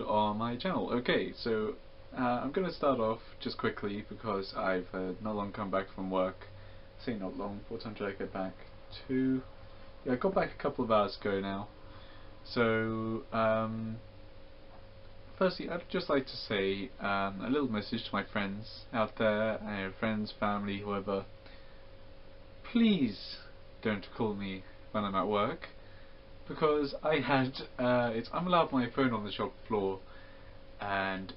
on my channel. Okay, so I'm going to start off just quickly because I've not long come back from work. Say not long, what time did I get back? Yeah, I got back a couple of hours ago now. So, firstly, I'd just like to say a little message to my friends out there, friends, family, whoever. Please don't call me when I'm at work, because I had I'm allowed my phone on the shop floor, and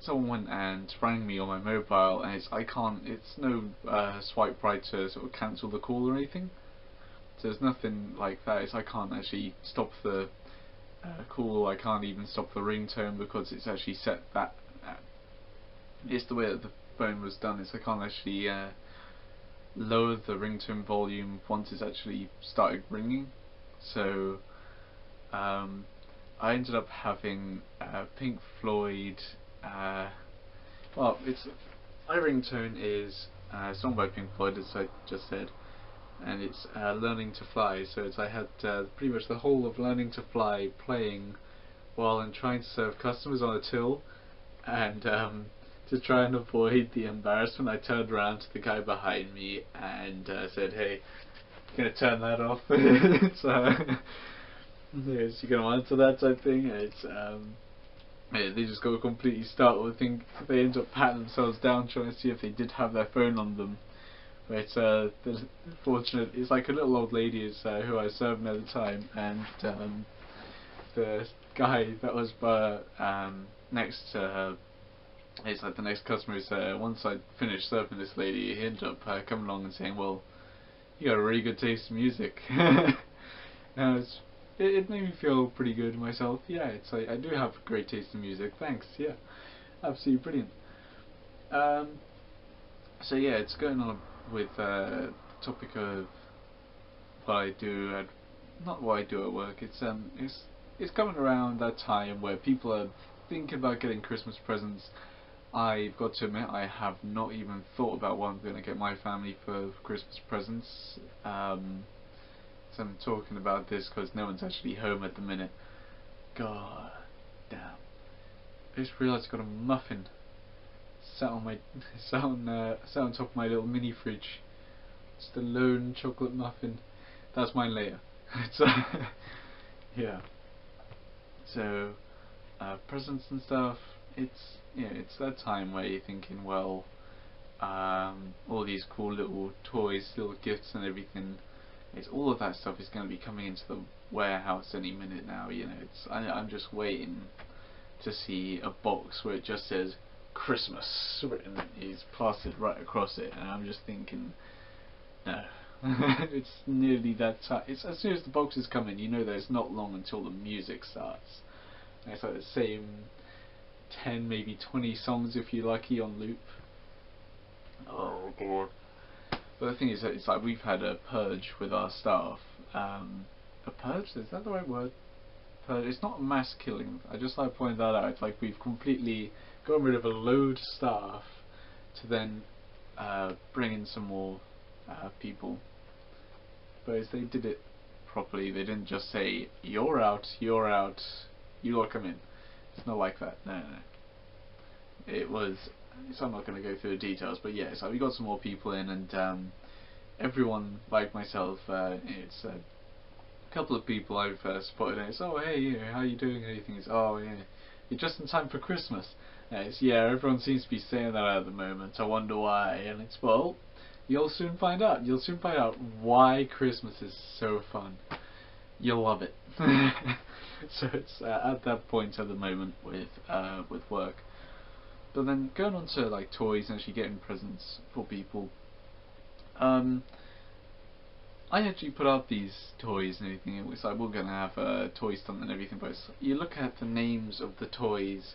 someone went and rang me on my mobile, and it's no swipe right to sort of cancel the call or anything. So there's nothing like that. I can't actually stop the call. I can't even stop the ringtone because it's actually set that. It's the way that the phone was done. I can't actually lower the ringtone volume once it's actually started ringing. So I ended up having Pink Floyd. Well, my ringtone is a song by Pink Floyd, as I just said, and it's Learning to Fly. So I had pretty much the whole of Learning to Fly playing while I'm trying to serve customers on a till, and to try and avoid the embarrassment, I turned around to the guy behind me and said, "Hey, I'm gonna turn that off." Yes, you gonna answer that type thing. They just got completely startled. I think they end up patting themselves down trying to see if they did have their phone on them. But fortunate, it's like a little old lady who I was serving at the time, and the guy that was next to her, it's like the next customer is once I finished serving this lady, he ended up coming along and saying, "Well, you got a really good taste in music." Now it made me feel pretty good myself. Yeah, I do have a great taste in music. Thanks. Yeah, absolutely brilliant. So yeah, it's going on with the topic of what I do not what I do at work. It's coming around that time where people are thinking about getting Christmas presents. I've got to admit, I have not even thought about what I'm going to get my family for Christmas presents. So I'm talking about this because no one's actually home at the minute. God damn! I just realised I got a muffin sat on top of my little mini fridge. Just a lone chocolate muffin. That's mine later. Yeah. So presents and stuff. It's that time where you're thinking, well, all these cool little toys, little gifts, and everything. All of that stuff is going to be coming into the warehouse any minute now. I'm just waiting to see a box where it just says Christmas written is plastered right across it, and I'm just thinking, no. It's nearly that time. It's as soon as the boxes come in, you know that it's not long until the music starts. And it's like the same 10, maybe 20 songs if you're lucky on loop. Oh god. But the thing is that it's like we've had a purge with our staff. A purge? Is that the right word? Purge. It's not a mass killing. I just like to point that out. It's like we've completely gotten rid of a load of staff to then bring in some more people. But as they did it properly, they didn't just say, you're out, you all come in. It's not like that. No. It was, so I'm not going to go through the details, but yeah, so we got some more people in, and everyone, like myself, it's a couple of people I've spotted, and it's, oh hey, how you doing, and everything is, oh yeah, you're just in time for Christmas. Everyone seems to be saying that at the moment. I wonder why, and it's, well, you'll soon find out. You'll soon find out why Christmas is so fun. You'll love it. So it's at that point at the moment with work. But then going on to like toys and actually getting presents for people. I actually put out these toys and everything. It was like we're gonna have a toy stunt and everything, but you look at the names of the toys,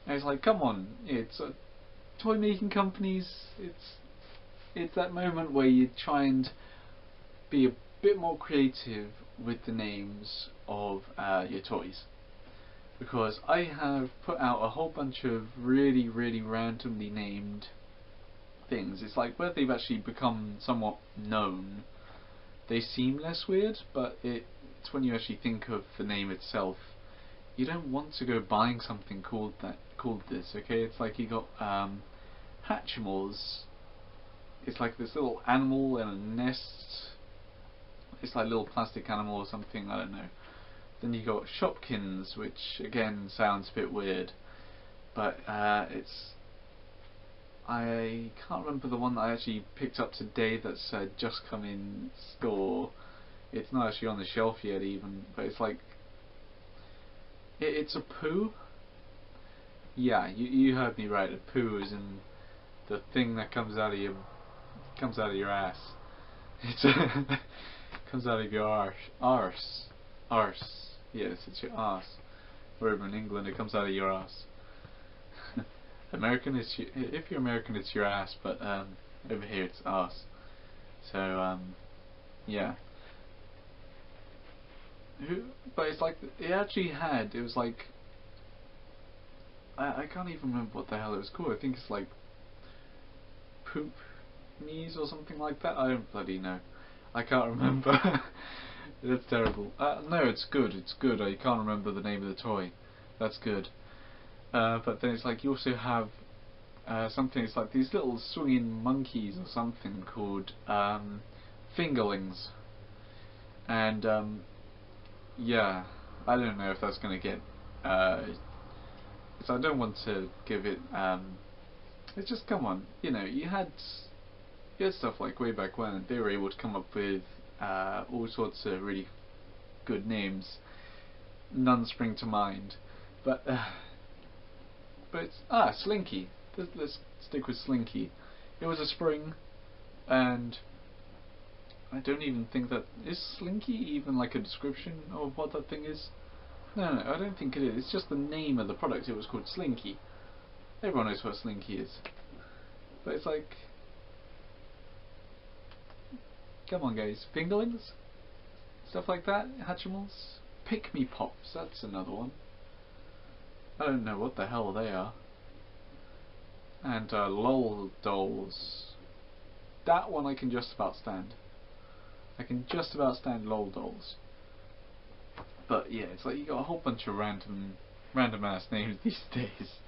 and it's like, come on, it's toy making companies. It's that moment where you try and be a bit more creative with the names of your toys. Because I have put out a whole bunch of really, really randomly named things. It's like where they've actually become somewhat known, they seem less weird, but it's when you actually think of the name itself, you don't want to go buying something called this. Okay, it's like you got Hatchimals. It's like this little animal in a nest. It's like a little plastic animal or something, I don't know. Then you got Shopkins, which again sounds a bit weird, but I can't remember the one that I actually picked up today that's just come in store. It's not actually on the shelf yet even, but it's like it's a poo. Yeah, you heard me right. A poo is in the thing that comes out of your ass. It's comes out of your arse. Yes, it's your arse. Wherever in England, it comes out of your arse. American, if you're American, it's your ass, but over here it's arse. So yeah. But it's like it was like I can't even remember what the hell it was called. I think it's like poop knees or something like that. I don't bloody know. I can't remember. That's terrible. No, it's good. It's good. I can't remember the name of the toy. That's good. But then it's like you also have something. It's like these little swinging monkeys or something called fingerlings. And yeah, I don't know if that's gonna get. So I don't want to give it. It's just come on. You had stuff like way back when they were able to come up with all sorts of really good names. None spring to mind, but it's Slinky. Let's stick with Slinky. It was a spring, and I don't even think that is Slinky even like a description of what that thing is. No, I don't think it is. It's just the name of the product. It was called Slinky. Everyone knows what Slinky is, but it's like, come on, guys, fingerlings, stuff like that, Hatchimals, Pick Me Pops. That's another one. I don't know what the hell they are. And LOL dolls. That one I can just about stand. I can just about stand LOL dolls. But yeah, it's like you got a whole bunch of random ass names these days.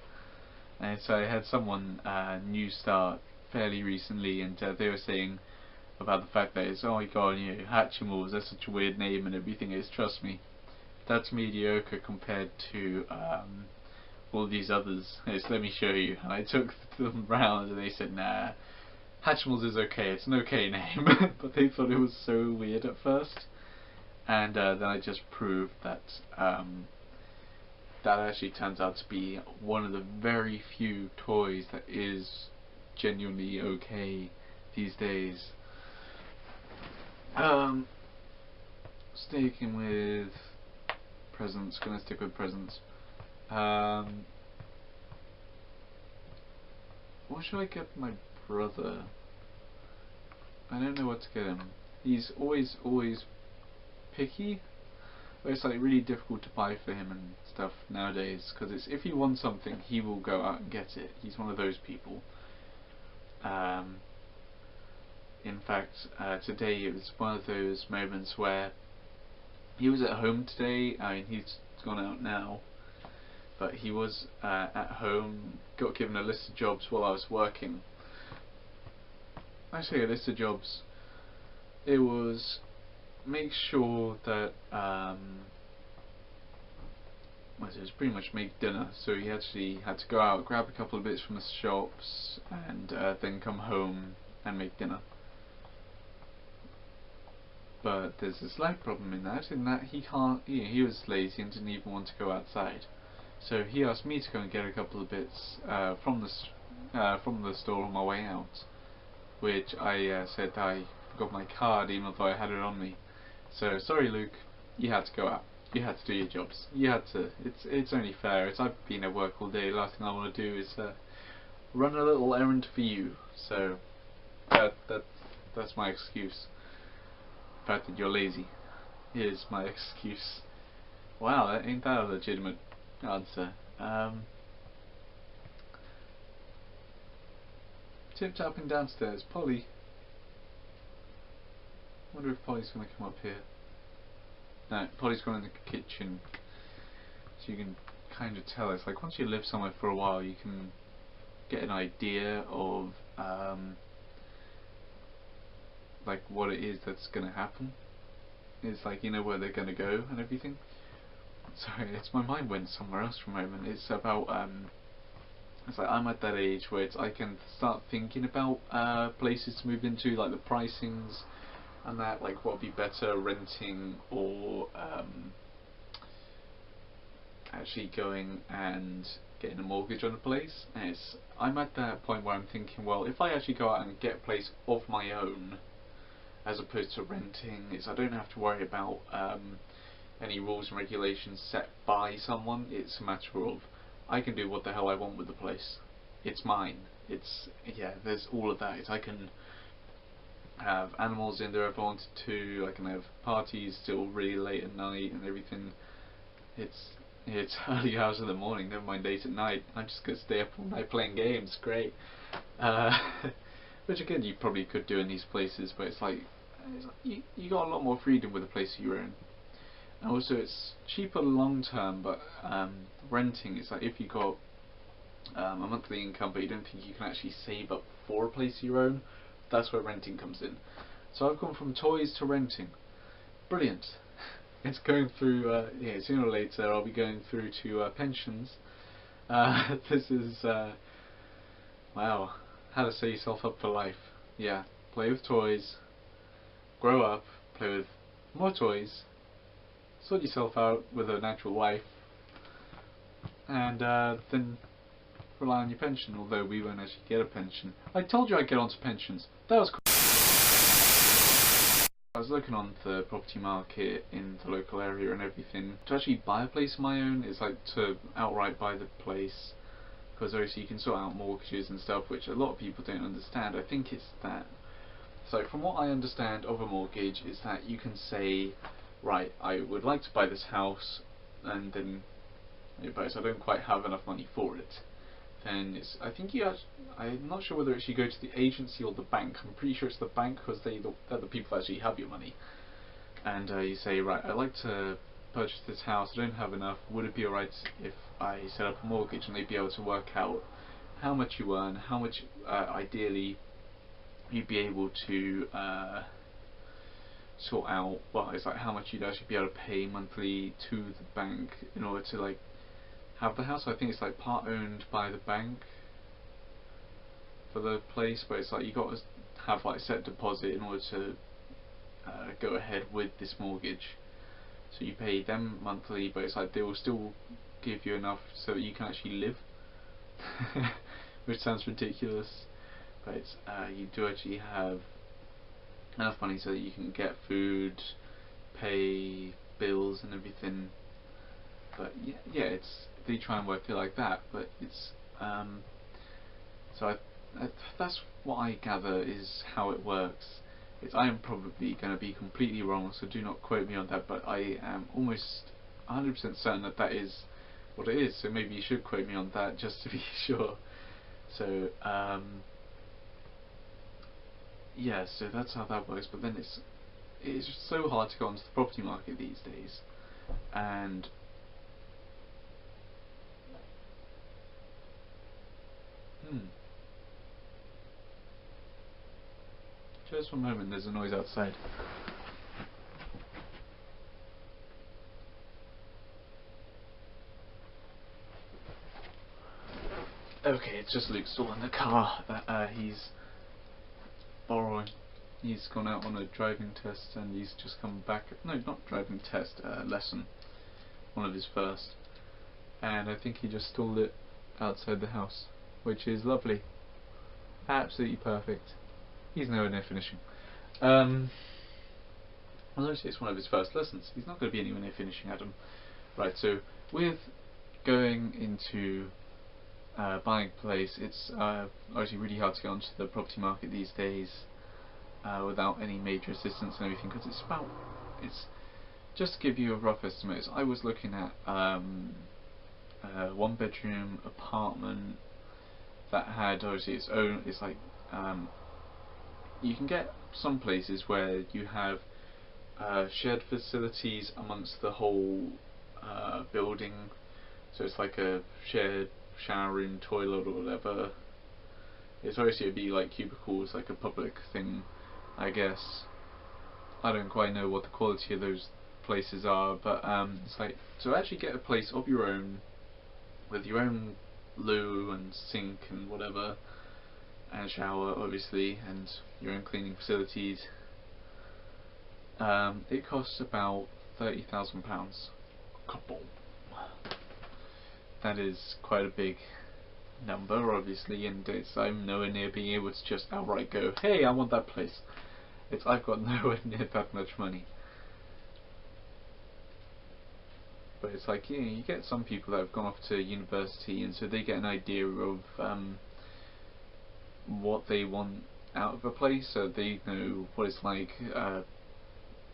And so I had someone new start fairly recently, and they were saying about the fact that it's, oh my god, Hatchimals, that's such a weird name and everything is. Trust me, that's mediocre compared to all these others. Let me show you. And I took them round and they said, nah, Hatchimals is okay, it's an okay name. But they thought it was so weird at first. And then I just proved that that actually turns out to be one of the very few toys that is genuinely okay these days. Sticking with presents, gonna stick with presents. What should I get my brother? I don't know what to get him. He's always picky. But it's like really difficult to buy for him and stuff nowadays, because it's, if he wants something, he will go out and get it. He's one of those people. In fact, today it was one of those moments where he was at home today. I mean, he's gone out now, but he was at home, got given a list of jobs while I was working. I say a list of jobs. It was make sure that it was pretty much make dinner. So he actually had to go out, grab a couple of bits from the shops, and then come home and make dinner. But there's a slight problem in that he can't. He was lazy and didn't even want to go outside. So he asked me to go and get a couple of bits from the store on my way out, which I said I forgot my card even though I had it on me. So sorry, Luke, you had to go out. You had to do your jobs. You had to. It's only fair. I've been at work all day. The last thing I want to do is run a little errand for you. So that's my excuse. The fact that you're lazy is my excuse. Wow, ain't that a legitimate answer? Tip-tapping downstairs. Polly. Wonder if Polly's going to come up here. No, Polly's gone in the kitchen. So you can kind of tell. It's like once you live somewhere for a while, you can get an idea of like what it is that's going to happen. It's like you know where they're going to go and everything. Sorry, it's my mind went somewhere else for a moment. It's about it's like I'm at that age where I can start thinking about places to move into, like the pricings and that, like what would be better, renting or actually going and getting a mortgage on a place. And I'm at that point where I'm thinking, well, if I actually go out and get a place of my own, as opposed to renting, I don't have to worry about any rules and regulations set by someone. It's a matter of I can do what the hell I want with the place. It's mine. There's all of that. I can have animals in there if I wanted to. I can have parties till really late at night and everything. It's early hours of the morning, never mind late at night. I'm just gonna stay up all night playing games. Great. Which again you probably could do in these places, but it's like you got a lot more freedom with a place of your own. And also it's cheaper long term, but renting, it's like if you got a monthly income but you don't think you can actually save up for a place of your own, that's where renting comes in. So I've gone from toys to renting. Brilliant. It's going through, sooner or later I'll be going through to pensions. This is, wow, how to set yourself up for life. Yeah, play with toys, grow up, play with more toys, sort yourself out with an actual wife, and then rely on your pension, although we won't actually get a pension. I told you I'd get onto pensions. That was cool. I was looking on the property market in the local area and everything. To actually buy a place of my own is like to outright buy the place, because obviously you can sort out mortgages and stuff, which a lot of people don't understand. I think it's that. So from what I understand of a mortgage is that you can say, right, I would like to buy this house, and then but I don't quite have enough money for it. Then I'm not sure whether it should go to the agency or the bank. I'm pretty sure it's the bank, because they're the people that actually have your money. And you say, right, I'd like to purchase this house, I don't have enough, would it be alright if I set up a mortgage? And they'd be able to work out how much you earn, how much ideally you'd be able to sort out, well, it's like how much you'd actually be able to pay monthly to the bank in order to like have the house. I think it's like part owned by the bank for the place, but it's like you got to have like set deposit in order to go ahead with this mortgage. So you pay them monthly, but it's like they will still give you enough so that you can actually live, which sounds ridiculous, but it's, you do actually have enough money so that you can get food, pay bills and everything. But they try and work it like that, but it's so that's what I gather is how it works. I am probably going to be completely wrong, so do not quote me on that, but I am almost 100% certain that that is what it is, so maybe you should quote me on that just to be sure. So so that's how that works. But then it's so hard to go onto the property market these days, and just one moment, there's a noise outside. Okay, it's just Luke still in the car that he's borrowing. He's gone out on a driving test and he's just come back. No, not driving test, lesson. One of his first. And I think he just stalled it outside the house, which is lovely. Absolutely perfect. He's nowhere near finishing. Well, actually, it's one of his first lessons. He's not going to be anywhere near finishing, Adam. Right, so with going into buying a place, it's obviously really hard to get onto the property market these days without any major assistance and everything, because it's just to give you a rough estimate. I was looking at a 1-bedroom apartment that had obviously its own. It's like you can get some places where you have shared facilities amongst the whole building, so it's like a shared shower room, toilet, or whatever. It's obviously it'd be like cubicles, like a public thing, I guess. I don't quite know what the quality of those places are, but it's like to actually get a place of your own with your own loo and sink and whatever, and shower obviously, and your own cleaning facilities. It costs about £30,000. Couple. That is quite a big number, obviously, and I'm nowhere near being able to just outright go, hey, I want that place. I've got nowhere near that much money. But it's like, you get some people that have gone off to university, and so they get an idea of what they want out of a place, so they know what it's like.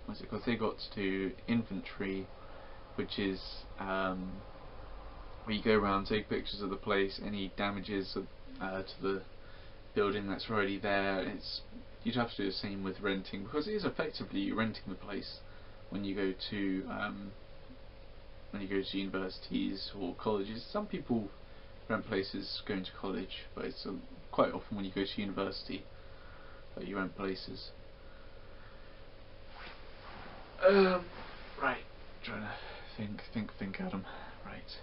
What's it called? They got to do inventory, which is where you go around, take pictures of the place, any damages to the building that's already there. You'd have to do the same with renting, because it is effectively renting the place when you go to universities or colleges. Some people rent places going to college, but it's quite often when you go to university that you rent places. Right, trying to think, Adam. Right.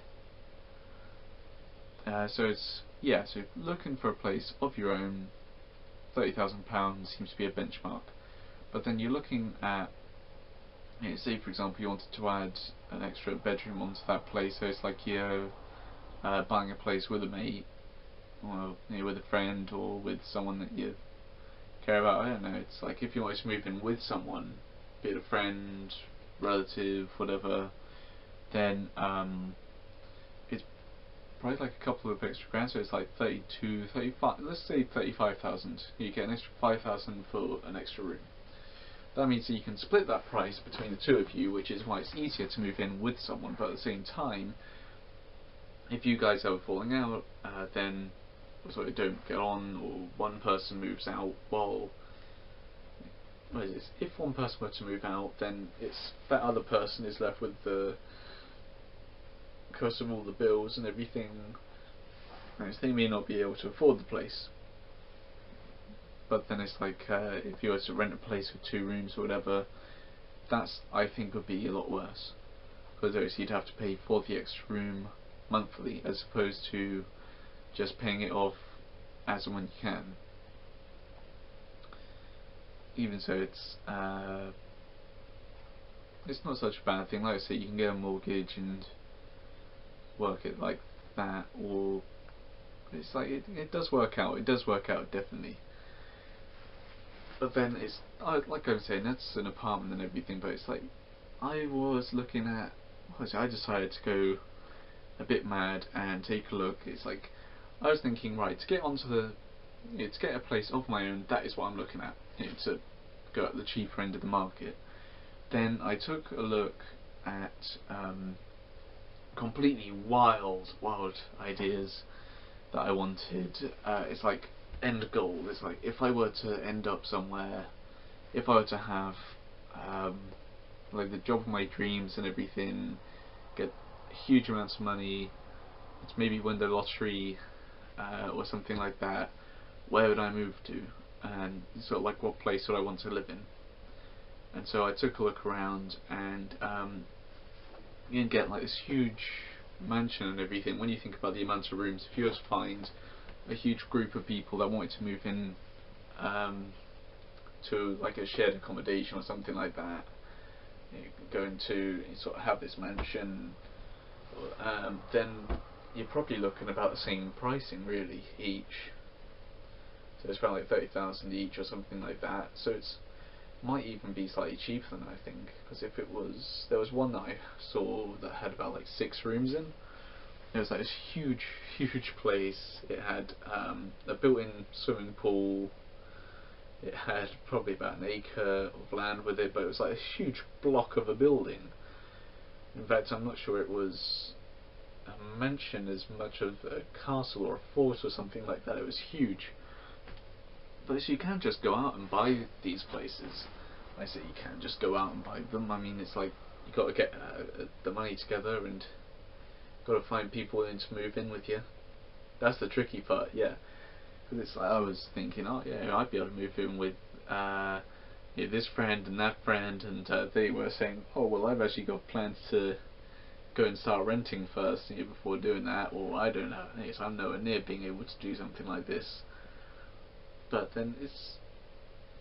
So looking for a place of your own, £30,000 seems to be a benchmark. But then you're looking at, say for example you wanted to add an extra bedroom onto that place, so it's like you're buying a place with a mate, or with a friend, or with someone that you care about. I don't know, it's like if you wanted to move in with someone, be it a friend, relative, whatever, then it's probably like a couple of extra grand, so it's like 35, let's say 35,000. You get an extra 5,000 for an extra room. That means that you can split that price between the two of you, which is why it's easier to move in with someone. But at the same time, if you guys are falling out, then sort of don't get on, or one person moves out, well, what is this? If one person were to move out, then that other person is left with the cost of all the bills and everything, and they may not be able to afford the place. But then it's like, if you were to rent a place with 2 rooms or whatever, that's, I think, would be a lot worse, because you'd have to pay for the extra room monthly, as opposed to just paying it off as and when you can. Even so, it's not such a bad thing. Like I say, you can get a mortgage and work it like that, or it's like it does work out. It does work out, definitely. But then like I was saying, that's an apartment and everything. But it's like I was looking at. I decided to go a bit mad and take a look. It's like I was thinking, right, to get a place of my own, that is what I'm looking at. To go at the cheaper end of the market. Then I took a look at completely wild ideas that I wanted. It's like end goal. It's like if I were to end up somewhere, if I were to have like the job of my dreams and everything, get huge amounts of money, maybe win the lottery or something like that, where would I move to? And sort of like what place would I want to live in? And so I took a look around, and you can get like this huge mansion and everything. When you think about the amount of rooms, if you were to find a huge group of people that wanted to move in to like a shared accommodation or something like that, going to sort of have this mansion, then you're probably looking about the same pricing really each. So it's around like 30,000 each or something like that. So might even be slightly cheaper than I think, because there was one that I saw that had about like 6 rooms in. It was like this huge place. It had a built-in swimming pool. It had probably about an acre of land with it, but it was like a huge block of a building. In fact, I'm not sure it was a mansion as much of a castle or a fort or something like that. It was huge. But you can't just go out and buy these places. I say you can't just go out and buy them. I mean, it's like you got to get the money together and got to find people willing to move in with you. That's the tricky part, yeah. Because it's like I was thinking, oh yeah, I'd be able to move in with this friend and that friend, and they were saying, oh well, I've actually got plans to go and start renting first, before doing that, or I don't know, so I'm nowhere near being able to do something like this. But then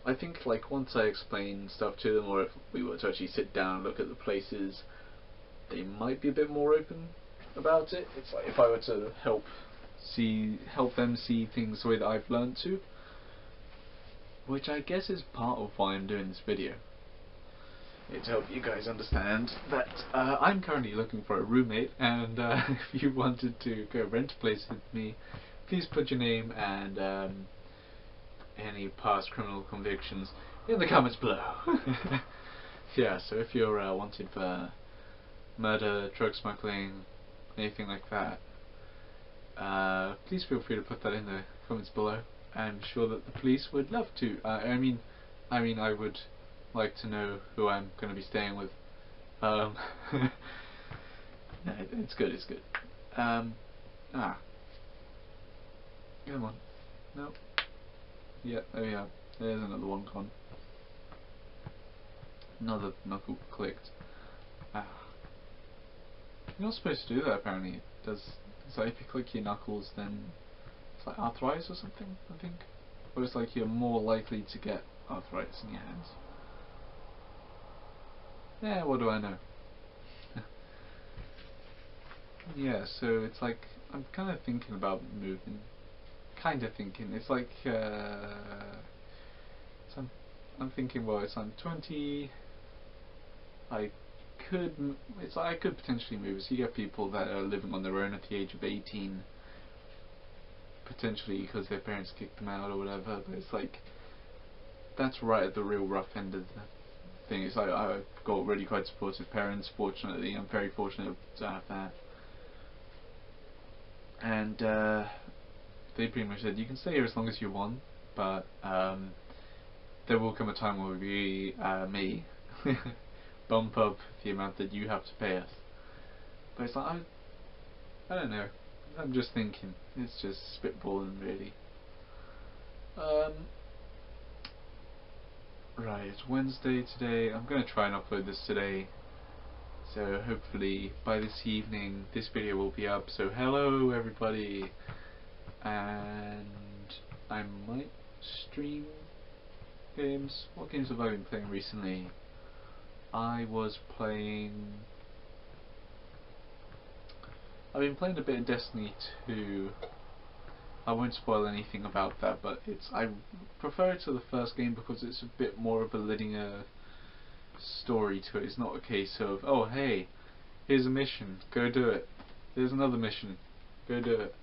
I think like once I explain stuff to them, or if we were to actually sit down and look at the places, they might be a bit more open about it. It's like if I were to help them see things the way that I've learned to, which I guess is part of why I'm doing this video. To help you guys understand that I'm currently looking for a roommate, and if you wanted to go rent a place with me, please put your name and any past criminal convictions in the comments below. Yeah, so if you're wanted for murder, drug smuggling, anything like that, please feel free to put that in the comments below. I'm sure that the police would love to. I mean, I would like to know who I'm going to be staying with. No, it's good. It's good. Come on. No. Yeah, there we are. There's another one gone. Another knuckle clicked. You're not supposed to do that apparently. It's like if you click your knuckles, then it's like arthritis or something, I think. Or it's like you're more likely to get arthritis in your hands. Yeah, what do I know? Yeah, so it's like I'm kind of thinking about moving. Kind of thinking. It's like I'm thinking, well, it's I'm 20. I could potentially move. So you get people that are living on their own at the age of 18, potentially because their parents kicked them out or whatever. But it's like that's right at the real rough end of the thing. It's like I've got really quite supportive parents. Fortunately, I'm very fortunate to have that. And they pretty much said you can stay here as long as you want, but there will come a time where we may bump up the amount that you have to pay us. But it's like I don't know. I'm just thinking. It's just spitballing, really. Right, it's Wednesday today. I'm going to try and upload this today. So hopefully by this evening this video will be up. So hello everybody. And I might stream games. What games have I been playing recently? I've been playing a bit of Destiny 2. I won't spoil anything about that, but I prefer it to the first game because it's a bit more of a linear story to it. It's not a case of, oh hey, here's a mission, go do it. There's another mission, go do it.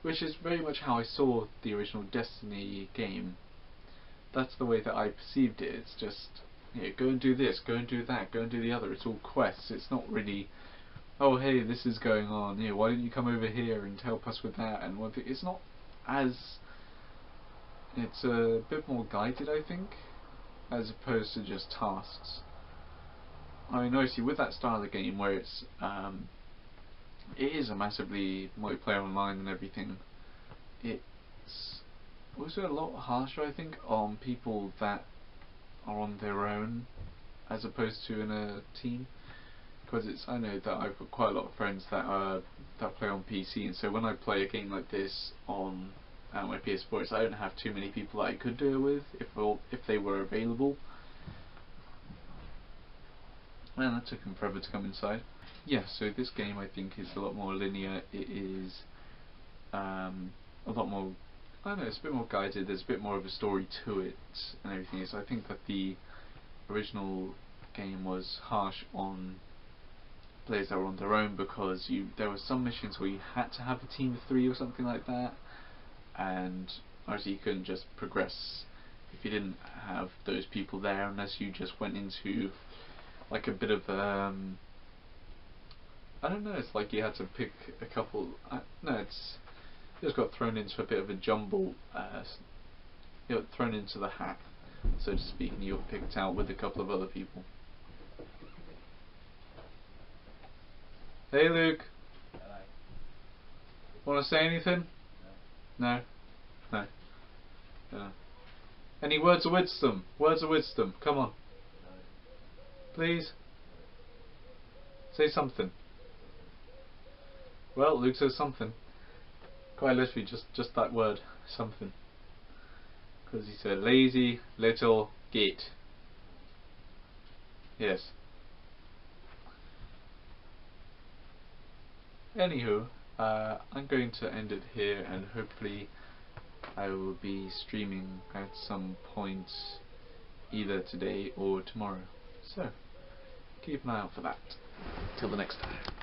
Which is very much how I saw the original Destiny game. That's the way that I perceived it. It's just, go and do this, go and do that, go and do the other. It's all quests. It's not really, oh hey, this is going on. Why don't you come over here and help us with that? And one thing, it's not as. It's a bit more guided, I think, as opposed to just tasks. I mean, obviously, with that style of the game where it is a massively multiplayer online and everything, it's also a lot harsher, I think, on people that are on their own as opposed to in a team. Because I know that I've got quite a lot of friends that play on PC, and so when I play a game like this on my PS4, I don't have too many people that I could do it with if they were available. Man, that took him forever to come inside. Yeah, so this game I think is a lot more linear. It is a lot more, I don't know, it's a bit more guided, there's a bit more of a story to it and everything. So I think that the original game was harsh on players that were on their own because there were some missions where you had to have a team of 3 or something like that, and obviously you couldn't just progress if you didn't have those people there unless you just went into like a bit of I don't know, it's like you had to pick a couple. No, you just got thrown into a bit of a jumble. You got thrown into the hat, so to speak, and you were picked out with a couple of other people. Hey Luke. Want to say anything? No? No. No. Any words of wisdom? Words of wisdom. Come on. Please? Say something. Well, Luke says something. Quite literally just that word. Something. Because he said lazy little git. Yes. Anywho, I'm going to end it here, and hopefully I will be streaming at some point either today or tomorrow. So keep an eye out for that. Till the next time.